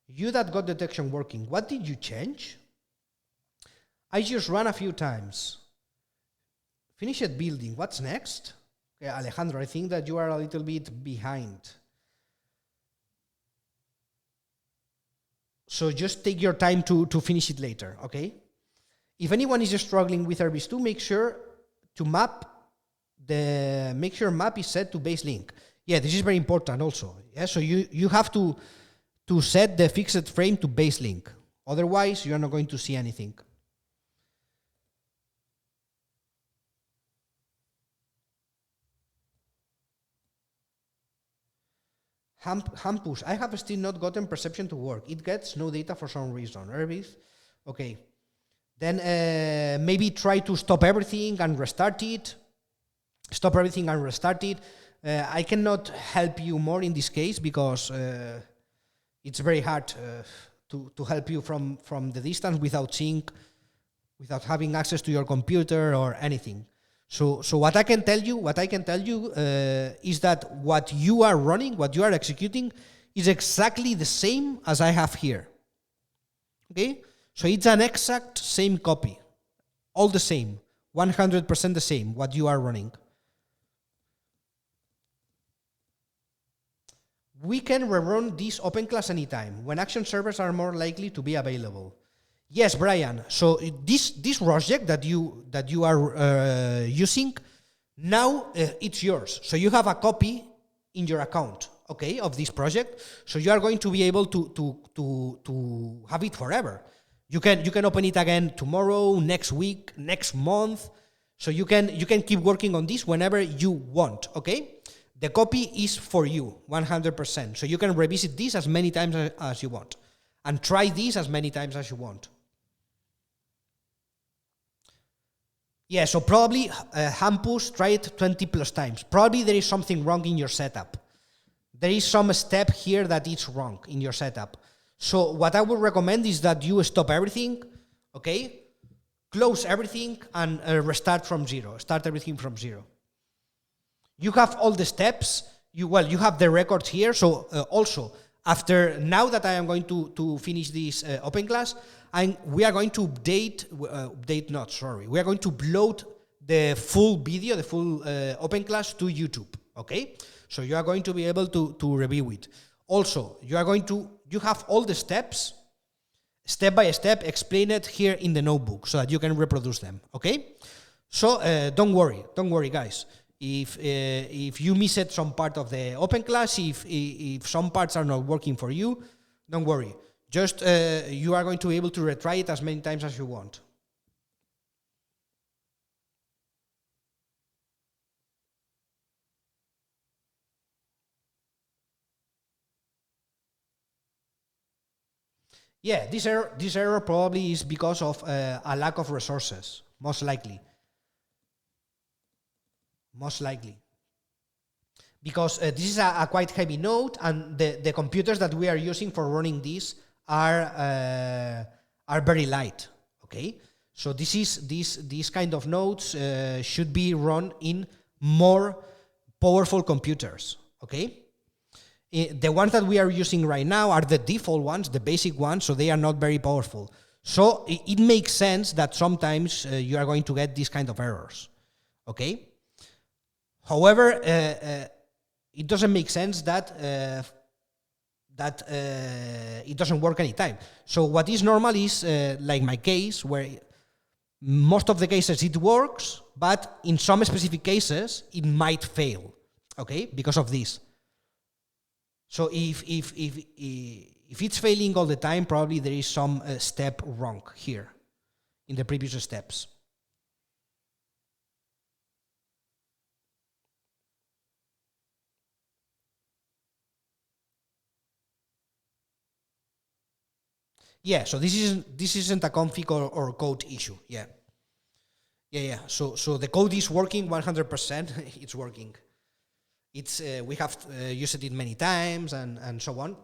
You that got detection working, what did you change? I just ran a few times. Finished building, what's next? Okay, Alejandro, I think that you are a little bit behind. So just take your time to finish it later, okay? If anyone is struggling with ROS2, make sure map is set to base link. Yeah, this is very important also. Yeah, so you have to set the fixed frame to base link. Otherwise, you are not going to see anything. Hampus, I have still not gotten perception to work. It gets no data for some reason. Okay. Then maybe try to stop everything and restart it. I cannot help you more in this case because it's very hard to help you from the distance without without having access to your computer or anything. So what I can tell you is that what you are running, what you are executing, is exactly the same as I have here. Okay, so it's an exact same copy, all the same, 100% the same. What you are running. We can rerun this open class anytime when action servers are more likely to be available. Yes, Brian. So this rosject that you are using now, it's yours. So you have a copy in your account, okay, of this project. So you are going to be able to have it forever. You can open it again tomorrow, next week, next month. So you can keep working on this whenever you want, okay? The copy is for you, 100%. So you can revisit this as many times as you want. And try this as many times as you want. Yeah, so probably Hampus, try it 20 plus times. Probably there is something wrong in your setup. There is some step here that is wrong in your setup. So what I would recommend is that you stop everything, okay? Close everything and restart from zero. Start everything from zero. You have all the steps. You have the records here. So also, after now that I am going to finish this open class, we are going to we are going to upload the full video, the full open class to YouTube, okay? So you are going to be able to review it. Also, you have all the steps, step by step, explained here in the notebook so that you can reproduce them, okay? So don't worry, guys. If you missed some part of the open class, if some parts are not working for you, don't worry. Just you are going to be able to retry it as many times as you want. Yeah, this error probably is because of a lack of resources, most likely. Because this is a quite heavy node, and the computers that we are using for running this are very light. Okay, so this kind of nodes should be run in more powerful computers. Okay. The ones that we are using right now are the default ones, the basic ones, so they are not very powerful. So it makes sense that sometimes you are going to get these kind of errors, okay? However, it doesn't make sense that it doesn't work anytime. So what is normal is, like my case, where most of the cases it works, but in some specific cases it might fail, okay, because of this. So if it's failing all the time, probably there is some step wrong here in the previous steps. Yeah, so this isn't a config or code issue. Yeah. So the code is working 100%. It's working. It's we have used it many times and so on.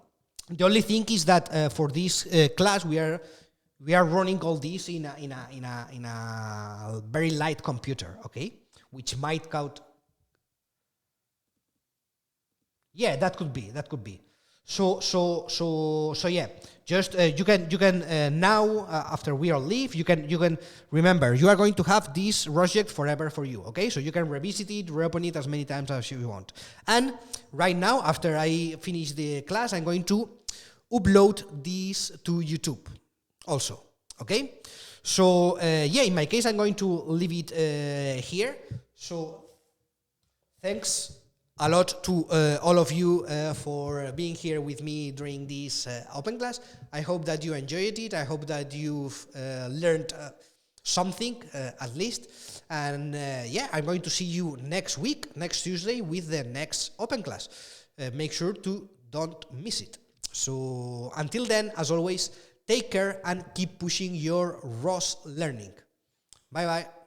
The only thing is that for this class we are running all this in a very light computer, okay, which might count. Yeah, that could be. So yeah, just you can now after we all leave, you can remember you are going to have this rosject forever for you, okay? So you can revisit it, reopen it as many times as you want. And right now, after I finish the class, I'm going to upload this to YouTube also, okay? So yeah, in my case, I'm going to leave it here. So thanks a lot to all of you for being here with me during this open class. I hope that you enjoyed it. I hope that you've learned something at least. And yeah, I'm going to see you next week, next Tuesday, with the next open class. Make sure to don't miss it. So until then, as always, take care and keep pushing your ROS learning. Bye bye.